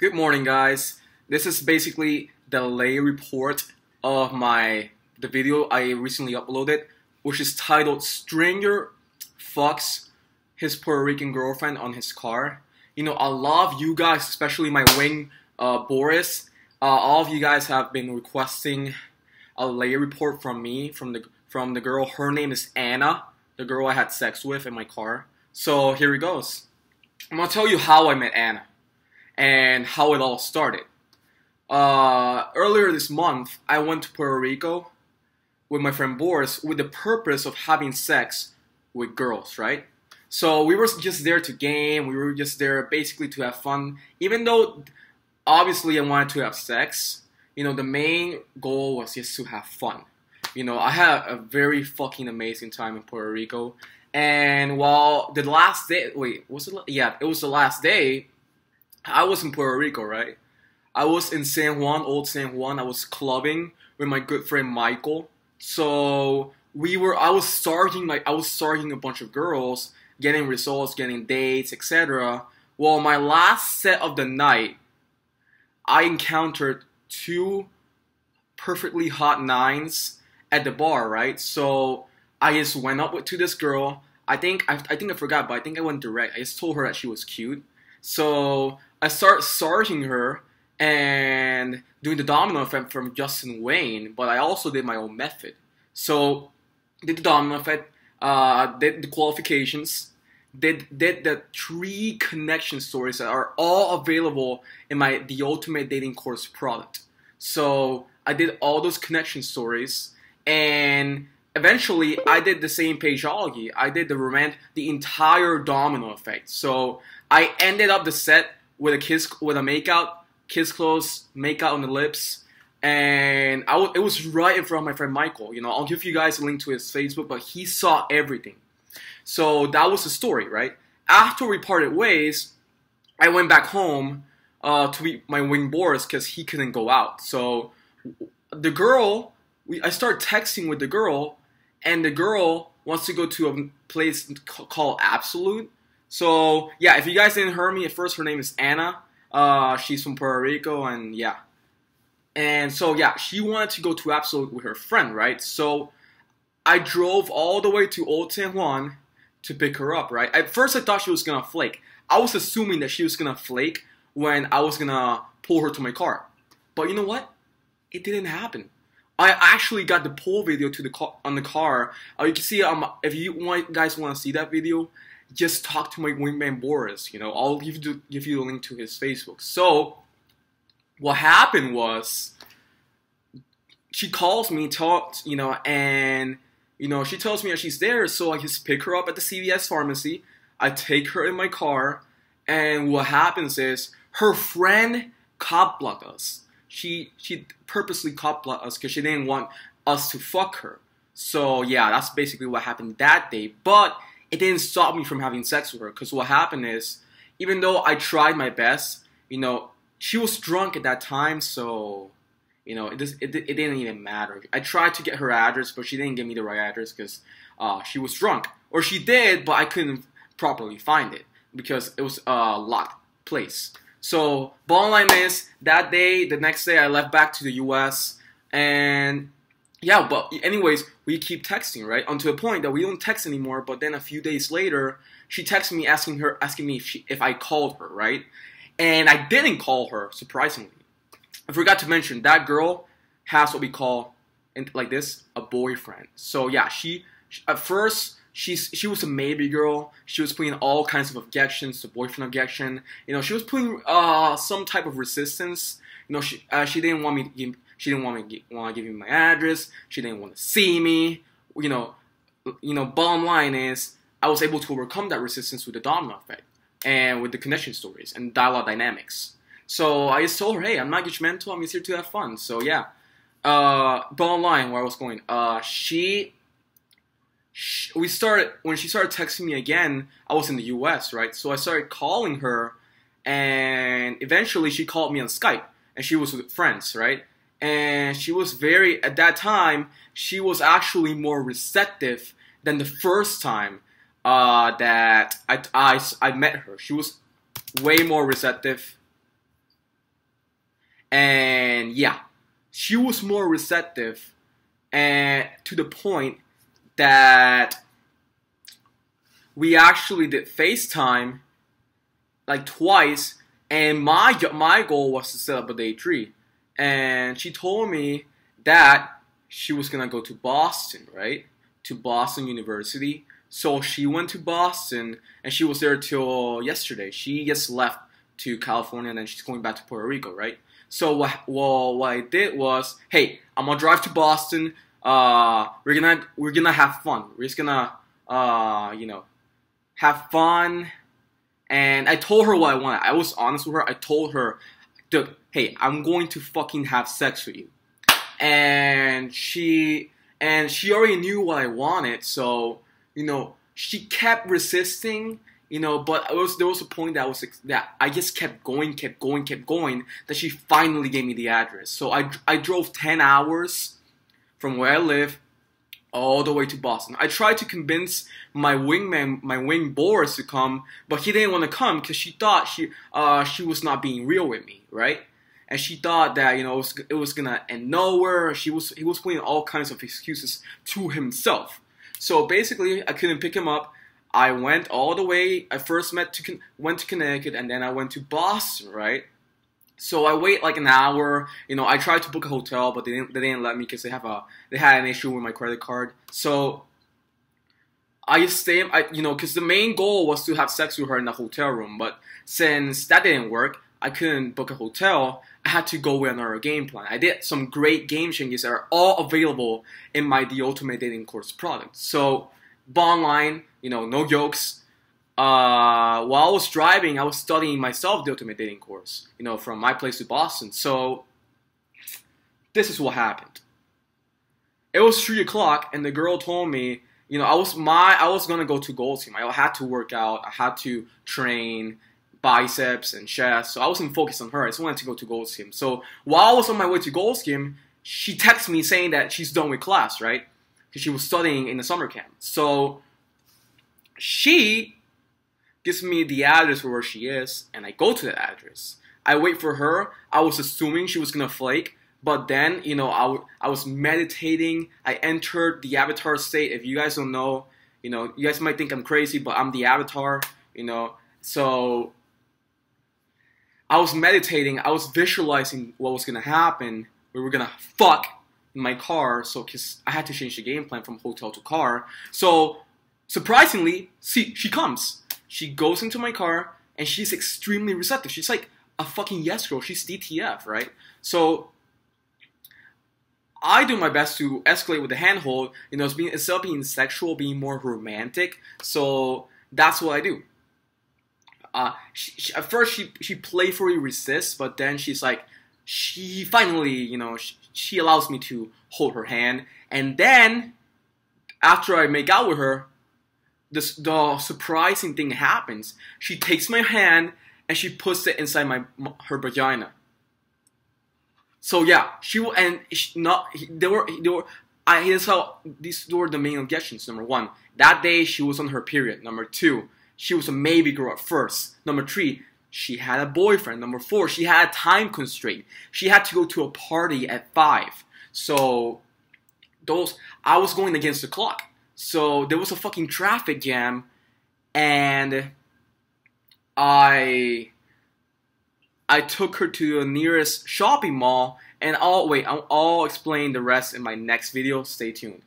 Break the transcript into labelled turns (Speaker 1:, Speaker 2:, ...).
Speaker 1: Good morning, guys. This is basically the lay report of the video I recently uploaded, which is titled "Stranger Fucks His Puerto Rican Girlfriend on His Car." You know, a lot of you guys, especially my wing Boris, all of you guys have been requesting a lay report from me from the girl. Her name is Anna, the girl I had sex with in my car. So here it goes. I'm gonna tell you how I met Anna and how it all started. Earlier this month, I went to Puerto Rico with my friend Boris with the purpose of having sex with girls, right? So we were just there to game, we were just there basically to have fun. Even though, obviously, I wanted to have sex, you know, the main goal was just to have fun. You know, I had a very fucking amazing time in Puerto Rico. And while the last day, wait, was it? Yeah, it was the last day. I was in Puerto Rico, right? I was in San Juan, old San Juan. I was clubbing with my good friend Michael. So I was starting a bunch of girls, getting results, getting dates, etc. Well, my last set of the night, I encountered two perfectly hot nines at the bar, right? So I just went up to this girl. I think I forgot, but I think I went direct. I just told her that she was cute. So I start sarging her and doing the domino effect from Justin Wayne, but I also did my own method. So did the domino effect, did the qualifications, did the 3 connection stories that are all available in the Ultimate Dating Course product. So I did all those connection stories, and eventually I did the same pageology. I did the entire domino effect. So I ended up the set with a makeout, kiss close, makeout on the lips, and it was right in front of my friend Michael. You know, I'll give you guys a link to his Facebook, but he saw everything. So that was the story, right? After we parted ways, I went back home to meet my wing Boris because he couldn't go out. So the girl, I started texting with the girl, and the girl wants to go to a place called Absolute. So yeah, if you guys didn't hear me at first, her name is Anna. She's from Puerto Rico, and yeah. And so yeah, she wanted to go to Absolute with her friend, right? So I drove all the way to Old San Juan to pick her up, right? At first I thought she was gonna flake. I was assuming that she was gonna flake when I was gonna pull her to my car. But you know what? It didn't happen. I actually got the pull video to the car, on the car. You can see if you guys want to see that video, just talk to my wingman Boris. You know, I'll give you a link to his Facebook. So what happened was, she calls me, and she tells me that she's there. So I just pick her up at the CVS pharmacy. I take her in my car, and what happens is her friend cop blocked us. She purposely cop blocked us because she didn't want us to fuck her. So yeah, that's basically what happened that day. But it didn't stop me from having sex with her, because what happened is, even though I tried my best, she was drunk at that time, so it didn't even matter. I tried to get her address, but she didn't give me the right address because she was drunk. Or she did, but I couldn't properly find it because it was a locked place. So bottom line is, the next day I left back to the US, and yeah, but anyways, we keep texting, right? Until a point that we don't text anymore. But then a few days later, she texted me asking me if I called her, right? And I didn't call her, surprisingly. I forgot to mention that girl has what we call, like this, a boyfriend. So yeah, she at first she was a maybe girl. She was putting all kinds of objections to boyfriend objection. She was putting some type of resistance. She didn't want me to give. She didn't want to give me my address. She didn't want to see me. Bottom line is, I was able to overcome that resistance with the domino effect and with the connection stories and dialogue dynamics. So I just told her, hey, I'm not judgmental. I'm just here to have fun. So yeah. Bottom line, where I was going. When she started texting me again, I was in the US, right? So I started calling her, and eventually she called me on Skype, and she was with friends, right? And she was at that time, she was actually more receptive than the first time that I met her. She was way more receptive And yeah, she was more receptive, and to the point that we actually did FaceTime like twice, and my goal was to set up a day 3. And she told me that she was gonna go to Boston, right? To Boston University. So she went to Boston, and she was there till yesterday. She just left to California, and then she's going back to Puerto Rico, right? So what I did was, hey, I'm gonna drive to Boston. We're gonna have fun. We're just gonna have fun. And I told her what I wanted. I was honest with her. I told her, dude, hey, I'm going to fucking have sex with you. And she already knew what I wanted. So, she kept resisting, but there was a point that I just kept going, that she finally gave me the address. So I drove 10 hours from where I live all the way to Boston. I tried to convince my wingman, my wing Boris, to come, but he didn't want to come because she thought she was not being real with me, right? And she thought that it was gonna end nowhere. He was putting all kinds of excuses to himself. So basically, I couldn't pick him up. I went all the way. I first went to Connecticut, and then I went to Boston, right? So I wait like an hour. I tried to book a hotel, but they didn't let me because they had an issue with my credit card. So I just stayed. Because the main goal was to have sex with her in the hotel room. But since that didn't work, I couldn't book a hotel. I had to go with another game plan. I did some great game changes that are all available in my The Ultimate Dating Course product. So bottom line, no jokes. While I was driving, I was studying myself the Ultimate Dating Course, from my place to Boston. So this is what happened. It was 3 o'clock, and the girl told me, I was gonna go to Gold's Gym. I had to work out. I had to train biceps and chest. So I wasn't focused on her. I just wanted to go to Gold's Gym. So while I was on my way to Gold's Gym, she texted me saying that she's done with class, right? Because she was studying in the summer camp. So she gives me the address for where she is, and I go to that address. I wait for her. I was assuming she was gonna flake, but then, I was meditating. I entered the avatar state. If you guys don't know, you guys might think I'm crazy, but I'm the avatar, So I was meditating. I was visualizing what was gonna happen. We were gonna fuck in my car, because I had to change the game plan from hotel to car. So surprisingly, she comes. She goes into my car, and she's extremely receptive. She's like a fucking yes girl. She's DTF, right? So I do my best to escalate with the handhold. Instead of being sexual, being more romantic. So that's what I do. At first, she playfully resists, but then she's like, she finally, she allows me to hold her hand. And then, after I make out with her, the surprising thing happens. She takes my hand and she puts it inside her vagina. So yeah, here's how these were the main objections. Number 1, that day she was on her period. Number 2, she was a maybe girl at first. Number 3, she had a boyfriend. Number 4, she had a time constraint. She had to go to a party at 5. So I was going against the clock. So there was a fucking traffic jam, and I took her to the nearest shopping mall, and I'll explain the rest in my next video. Stay tuned.